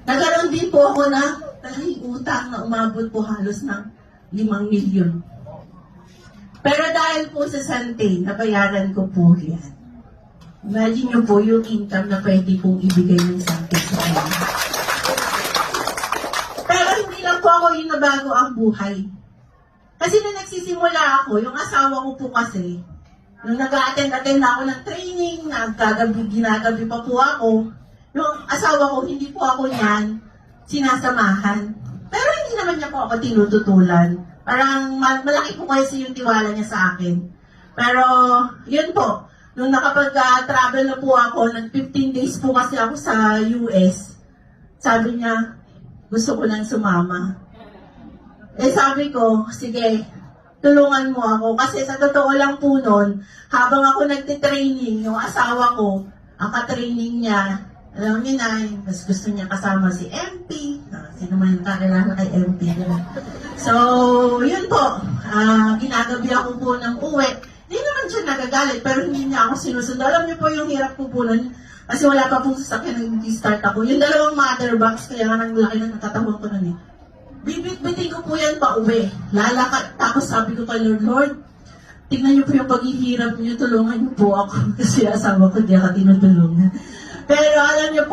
Nagkaroon din po ako ng utang na umabot po halos ng 5 milyon. Pero dahil po sa Sante, nabayaran ko po yan. Imagine nyo po yung income na pwede pong ibigay ng Sante sa kanya. Pero hindi lang po ako yung nabago ang buhay. Kasi nung nagsisimula ako, yung asawa ko po kasi, nung nag-attend ako ng training, ginagabi pa po ako, yung asawa ko, hindi po ako niyan sinasamahan. Pero hindi naman niya po ako tinututulan. Parang malaki po kasi yung tiwala niya sa akin. Pero, yun po, nung nakapag-travel na po ako, nag-15 days po kasi ako sa US, sabi niya, gusto ko nang sumama. Eh sabi ko, sige, tulungan mo ako. Kasi sa totoo lang po nun, habang ako nagtitraining, yung asawa ko, ang ka-training niya, alam niyo na, mas gusto niya kasama si MP. Sino man kakilala kay MP. So, yun po. Ginagabi ako po ng uwi. Hindi naman siya nagagalit, pero hindi niya ako sinusundo. Alam niyo po yung hirap ko po nun. Kasi wala pa pong sasakyan nang start ako. Yung dalawang mother box, kaya nga nang laki na natatawan ko nun eh. Bibit-bitin ko po yan pa uwi. Lalakad. Tapos sabi ko kay Lord, tingnan niyo po yung paghihirap niyo, tulungan niyo po ako. Kasi asawa ko, di ako tinutulungan. Pero alam niyo po,